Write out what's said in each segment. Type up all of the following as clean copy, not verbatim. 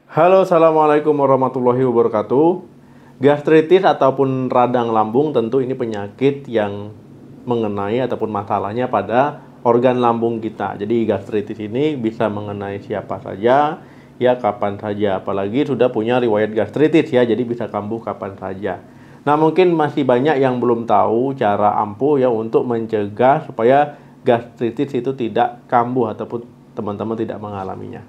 Halo, assalamualaikum warahmatullahi wabarakatuh. Gastritis ataupun radang lambung tentu ini penyakit yang mengenai ataupun masalahnya pada organ lambung kita. Jadi gastritis ini bisa mengenai siapa saja, ya kapan saja. Apalagi sudah punya riwayat gastritis ya, jadi bisa kambuh kapan saja. Nah, mungkin masih banyak yang belum tahu cara ampuh ya untuk mencegah supaya gastritis itu tidak kambuh ataupun teman-teman tidak mengalaminya.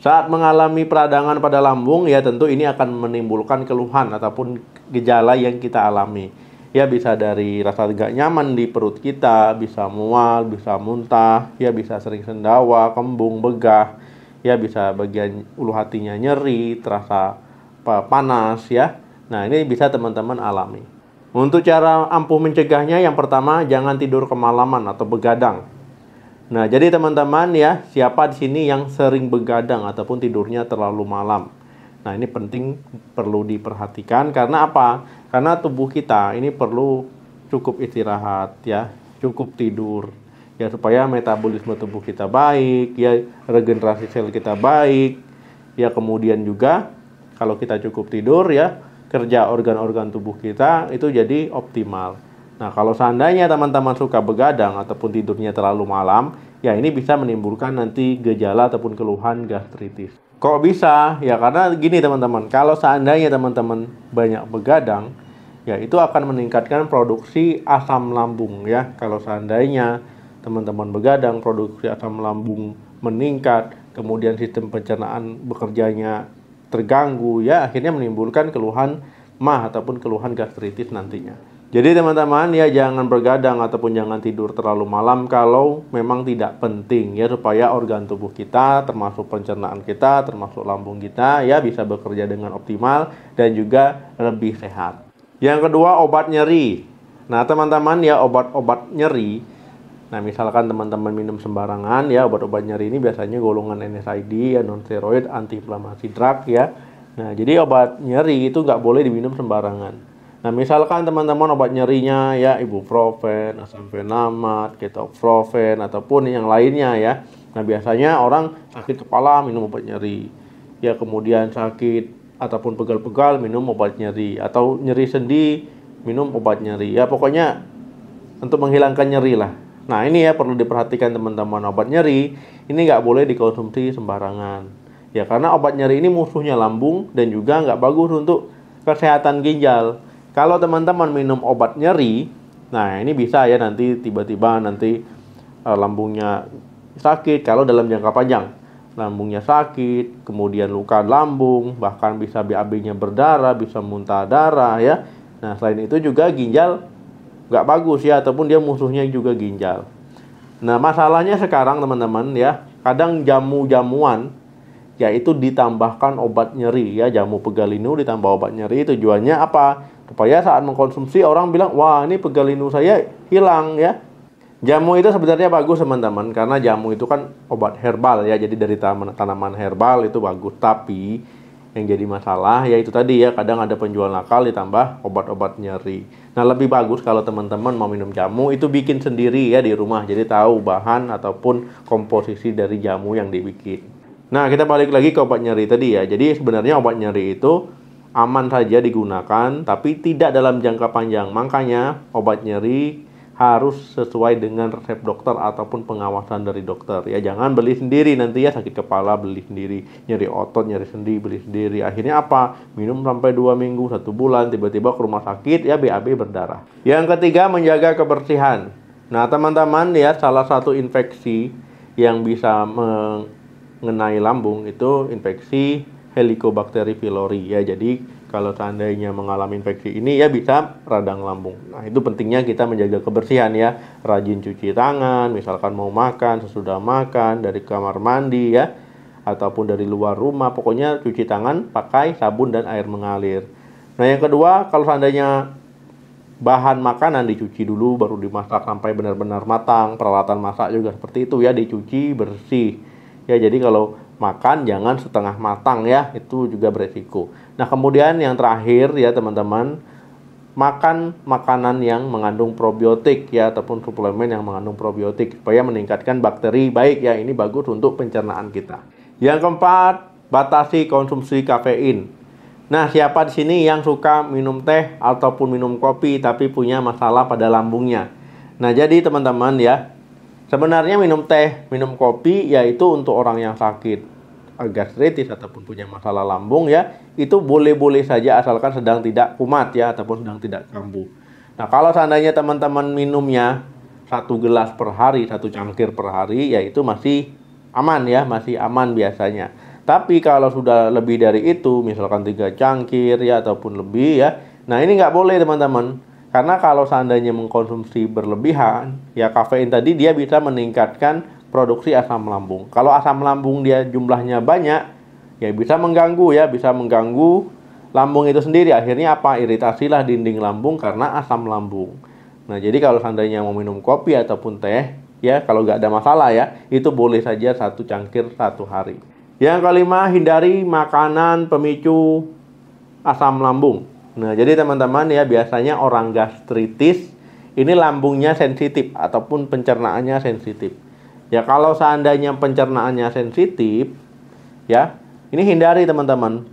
Saat mengalami peradangan pada lambung, ya tentu ini akan menimbulkan keluhan ataupun gejala yang kita alami. Ya bisa dari rasa tidak nyaman di perut kita, bisa mual, bisa muntah, ya bisa sering sendawa, kembung, begah, ya bisa bagian ulu hatinya nyeri, terasa panas ya. Nah, ini bisa teman-teman alami. Untuk cara ampuh mencegahnya, yang pertama jangan tidur kemalaman atau begadang. Nah, jadi teman-teman ya, siapa di sini yang sering begadang ataupun tidurnya terlalu malam? Nah, ini penting, perlu diperhatikan karena apa? Karena tubuh kita ini perlu cukup istirahat ya, cukup tidur ya supaya metabolisme tubuh kita baik, ya regenerasi sel kita baik. Ya kemudian juga kalau kita cukup tidur ya, kerja organ-organ tubuh kita itu jadi optimal. Nah, kalau seandainya teman-teman suka begadang ataupun tidurnya terlalu malam, ya ini bisa menimbulkan nanti gejala ataupun keluhan gastritis. Kok bisa? Ya karena gini teman-teman, kalau seandainya teman-teman banyak begadang, ya itu akan meningkatkan produksi asam lambung ya. Kalau seandainya teman-teman begadang, produksi asam lambung meningkat, kemudian sistem pencernaan bekerjanya terganggu, ya akhirnya menimbulkan keluhan mah ataupun keluhan gastritis nantinya. Jadi teman-teman ya jangan bergadang ataupun jangan tidur terlalu malam kalau memang tidak penting ya, supaya organ tubuh kita termasuk pencernaan kita, termasuk lambung kita ya bisa bekerja dengan optimal dan juga lebih sehat. Yang kedua, obat nyeri. Nah teman-teman ya, obat-obat nyeri, nah misalkan teman-teman minum sembarangan ya, obat-obat nyeri ini biasanya golongan NSAID ya, non steroid anti-inflamasi drug ya. Nah jadi obat nyeri itu nggak boleh diminum sembarangan. Nah, misalkan teman-teman obat nyerinya ya ibuprofen, asamfenamat, ketoprofen ataupun yang lainnya ya. Nah, biasanya orang sakit kepala minum obat nyeri. Ya, kemudian sakit ataupun pegal-pegal minum obat nyeri, atau nyeri sendi minum obat nyeri. Ya, pokoknya untuk menghilangkan nyeri lah. Nah, ini ya perlu diperhatikan teman-teman, obat nyeri ini nggak boleh dikonsumsi sembarangan. Ya, karena obat nyeri ini musuhnya lambung dan juga nggak bagus untuk kesehatan ginjal. Kalau teman-teman minum obat nyeri, nah ini bisa ya nanti tiba-tiba nanti lambungnya sakit. Kalau dalam jangka panjang, lambungnya sakit, kemudian luka lambung, bahkan bisa BAB-nya berdarah, bisa muntah darah ya. Nah selain itu juga ginjal nggak bagus ya, ataupun dia musuhnya juga ginjal. Nah masalahnya sekarang teman-teman ya, kadang jamu-jamuan yaitu ditambahkan obat nyeri ya, jamu pegalinu ditambah obat nyeri. Tujuannya apa? Supaya saat mengkonsumsi orang bilang, wah ini pegalinu saya hilang ya. Jamu itu sebenarnya bagus teman-teman, karena jamu itu kan obat herbal ya, jadi dari tanaman herbal itu bagus. Tapi yang jadi masalah ya itu tadi ya, kadang ada penjual nakal ditambah obat-obat nyeri. Nah lebih bagus kalau teman-teman mau minum jamu itu bikin sendiri ya di rumah, jadi tahu bahan ataupun komposisi dari jamu yang dibikin. Nah kita balik lagi ke obat nyeri tadi ya. Jadi sebenarnya obat nyeri itu aman saja digunakan, tapi tidak dalam jangka panjang. Makanya obat nyeri harus sesuai dengan resep dokter ataupun pengawasan dari dokter. Ya jangan beli sendiri, nanti ya sakit kepala beli sendiri, nyeri otot, nyeri sendi beli sendiri. Akhirnya apa? Minum sampai 2 minggu, 1 bulan, tiba-tiba ke rumah sakit ya BAB berdarah. Yang ketiga, menjaga kebersihan. Nah teman-teman ya, salah satu infeksi yang bisa mengenai lambung itu infeksi Helicobacter pylori ya. Jadi kalau seandainya mengalami infeksi ini ya bisa radang lambung. Nah itu pentingnya kita menjaga kebersihan ya, rajin cuci tangan, misalkan mau makan, sesudah makan, dari kamar mandi ya, ataupun dari luar rumah, pokoknya cuci tangan pakai sabun dan air mengalir. Nah yang kedua, kalau seandainya bahan makanan dicuci dulu baru dimasak sampai benar-benar matang. Peralatan masak juga seperti itu ya, dicuci bersih ya. Jadi kalau makan jangan setengah matang ya, itu juga beresiko. Nah kemudian yang terakhir ya teman-teman, makan makanan yang mengandung probiotik ya, ataupun suplemen yang mengandung probiotik supaya meningkatkan bakteri baik ya. Ini bagus untuk pencernaan kita. Yang keempat, batasi konsumsi kafein. Nah, siapa di sini yang suka minum teh ataupun minum kopi tapi punya masalah pada lambungnya? Nah, jadi teman-teman ya, sebenarnya minum teh, minum kopi yaitu untuk orang yang sakit gastritis ataupun punya masalah lambung ya, itu boleh-boleh saja asalkan sedang tidak kumat ya, ataupun sedang tidak kambuh. Nah, kalau seandainya teman-teman minumnya 1 gelas per hari, 1 cangkir per hari, ya itu masih aman ya, masih aman biasanya. Tapi kalau sudah lebih dari itu, misalkan 3 cangkir ya, ataupun lebih ya, nah ini nggak boleh teman-teman. Karena kalau seandainya mengkonsumsi berlebihan, ya kafein tadi dia bisa meningkatkan produksi asam lambung. Kalau asam lambung dia jumlahnya banyak, ya bisa mengganggu ya, bisa mengganggu lambung itu sendiri. Akhirnya apa? Iritasilah dinding lambung karena asam lambung. Nah, jadi kalau seandainya mau minum kopi ataupun teh, ya kalau nggak ada masalah ya, itu boleh saja 1 cangkir 1 hari. Yang kelima, hindari makanan pemicu asam lambung. Nah, jadi teman-teman ya, biasanya orang gastritis ini lambungnya sensitif ataupun pencernaannya sensitif. Ya kalau seandainya pencernaannya sensitif, ya ini hindari teman-teman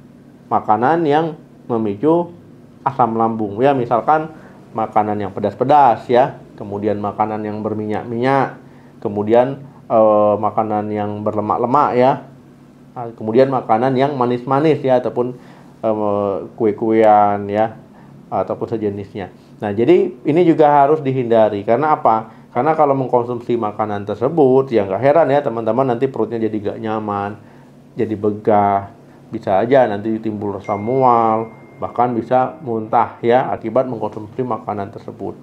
makanan yang memicu asam lambung. Ya misalkan makanan yang pedas-pedas ya, kemudian makanan yang berminyak-minyak, kemudian makanan yang berlemak-lemak ya, kemudian makanan yang manis-manis ya, ataupun kue-kuean ya, ataupun sejenisnya. Nah, jadi ini juga harus dihindari. Karena apa? Karena kalau mengkonsumsi makanan tersebut, ya nggak heran ya teman-teman, nanti perutnya jadi nggak nyaman, jadi begah, bisa aja nanti timbul rasa mual, bahkan bisa muntah ya akibat mengkonsumsi makanan tersebut.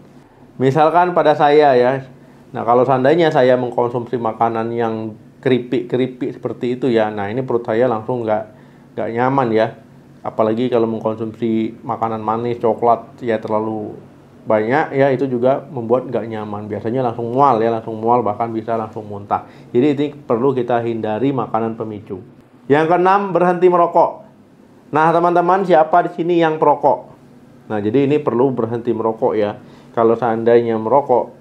Misalkan pada saya ya, nah kalau seandainya saya mengkonsumsi makanan yang keripik-keripik seperti itu ya, nah ini perut saya langsung nggak nyaman ya. Apalagi kalau mengkonsumsi makanan manis, coklat ya terlalu banyak ya, itu juga membuat nggak nyaman. Biasanya langsung mual ya, bahkan bisa langsung muntah. Jadi ini perlu kita hindari makanan pemicu. Yang keenam, berhenti merokok. Nah teman-teman, siapa di sini yang perokok? Nah jadi ini perlu berhenti merokok ya. Kalau seandainya merokok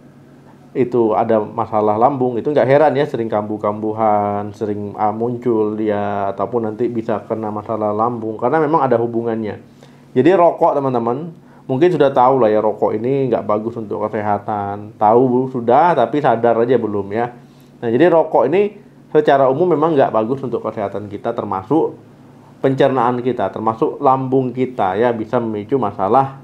itu ada masalah lambung, itu nggak heran ya sering kambuh-kambuhan, sering muncul ya, ataupun nanti bisa kena masalah lambung karena memang ada hubungannya. Jadi rokok teman-teman, mungkin sudah tahu lah ya, rokok ini nggak bagus untuk kesehatan. Tahu sudah, tapi sadar aja belum ya. Nah, jadi rokok ini secara umum memang nggak bagus untuk kesehatan kita, termasuk pencernaan kita, termasuk lambung kita ya, bisa memicu masalah,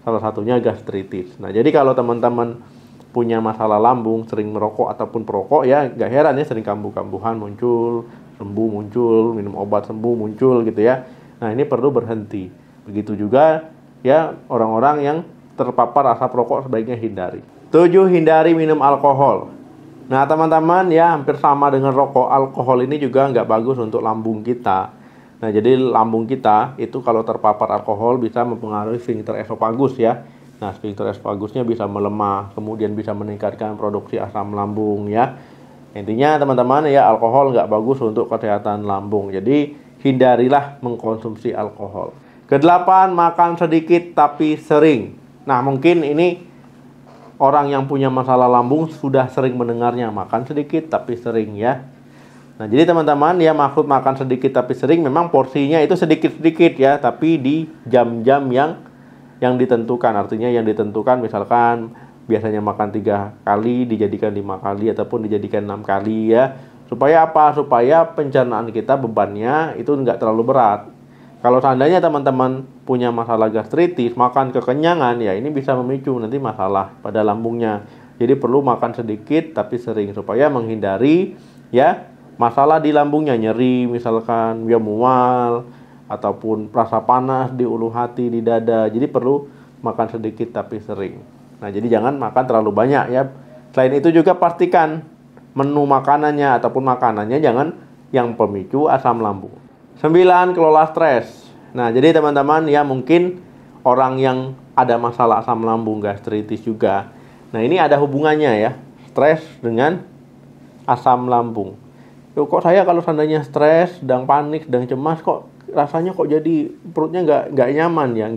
salah satunya gastritis. Nah, jadi kalau teman-teman punya masalah lambung, sering merokok ataupun perokok ya, nggak heran ya sering kambuh-kambuhan muncul, sembuh muncul, minum obat sembuh muncul gitu ya. Nah, ini perlu berhenti. Begitu juga ya orang-orang yang terpapar asap rokok sebaiknya hindari. 7. Hindari minum alkohol. Nah teman-teman ya, hampir sama dengan rokok, alkohol ini juga nggak bagus untuk lambung kita. Nah jadi lambung kita itu kalau terpapar alkohol bisa mempengaruhi sphincter esophagus ya. Nah sphincter esofagusnya bisa melemah, kemudian bisa meningkatkan produksi asam lambung ya. Intinya teman-teman ya, alkohol nggak bagus untuk kesehatan lambung. Jadi hindarilah mengkonsumsi alkohol. Kedelapan, makan sedikit tapi sering. Nah mungkin ini orang yang punya masalah lambung sudah sering mendengarnya, makan sedikit tapi sering ya. Nah jadi teman-teman ya, maksud makan sedikit tapi sering memang porsinya itu sedikit-sedikit ya, tapi di jam-jam yang ditentukan. Artinya yang ditentukan misalkan biasanya makan 3 kali dijadikan 5 kali ataupun dijadikan 6 kali ya. Supaya apa? Supaya pencernaan kita bebannya itu nggak terlalu berat. Kalau seandainya teman-teman punya masalah gastritis, makan kekenyangan, ya ini bisa memicu nanti masalah pada lambungnya. Jadi perlu makan sedikit tapi sering supaya menghindari ya masalah di lambungnya, nyeri misalkan, dia mual, ataupun rasa panas di ulu hati, di dada. Jadi perlu makan sedikit tapi sering. Nah jadi jangan makan terlalu banyak ya. Selain itu juga pastikan menu makanannya ataupun makanannya jangan yang pemicu asam lambung. 9. Kelola stres. Nah, jadi teman-teman ya, mungkin orang yang ada masalah asam lambung, gastritis juga. Nah, ini ada hubungannya ya, stres dengan asam lambung. Kok saya kalau seandainya stres, sedang panik, sedang cemas, kok rasanya kok jadi perutnya nggak nyaman ya,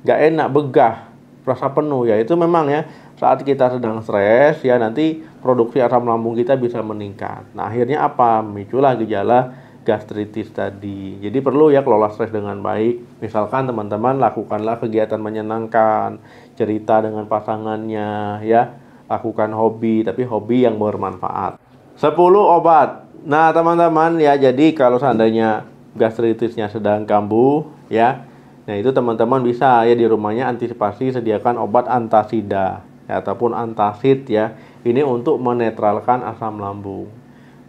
nggak enak, begah, rasa penuh, ya itu memang ya saat kita sedang stres ya nanti produksi asam lambung kita bisa meningkat. Nah akhirnya apa? Muncullah gejala gastritis tadi. Jadi perlu ya kelola stres dengan baik. Misalkan teman-teman lakukanlah kegiatan menyenangkan, cerita dengan pasangannya ya, lakukan hobi, tapi hobi yang bermanfaat. 10 obat. Nah teman-teman ya, jadi kalau seandainya gastritisnya sedang kambuh ya, nah itu teman-teman bisa ya di rumahnya antisipasi sediakan obat antasida ya, ataupun antasid ya. Ini untuk menetralkan asam lambung.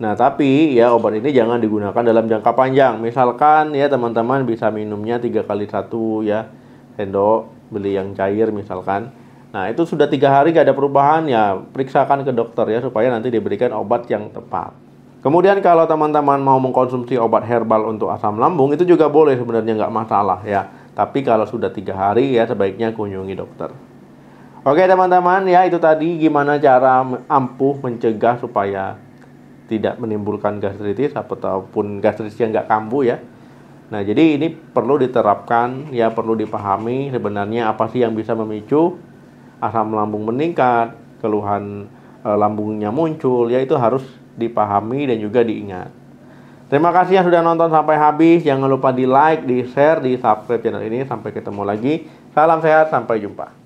Nah tapi ya obat ini jangan digunakan dalam jangka panjang. Misalkan ya teman-teman bisa minumnya 3 kali 1 ya sendok, beli yang cair misalkan. Nah itu sudah 3 hari gak ada perubahan ya, periksakan ke dokter ya supaya nanti diberikan obat yang tepat. Kemudian kalau teman-teman mau mengkonsumsi obat herbal untuk asam lambung itu juga boleh sebenarnya, nggak masalah ya. Tapi kalau sudah 3 hari ya sebaiknya kunjungi dokter. Oke teman-teman ya, itu tadi gimana cara ampuh mencegah supaya tidak menimbulkan gastritis ataupun gastritis yang nggak kambuh ya. Nah jadi ini perlu diterapkan ya, perlu dipahami sebenarnya apa sih yang bisa memicu asam lambung meningkat, keluhan lambungnya muncul, ya itu harus dipahami dan juga diingat. Terima kasih yang sudah nonton sampai habis. Jangan lupa di like, di share, di subscribe channel ini. Sampai ketemu lagi. Salam sehat, sampai jumpa.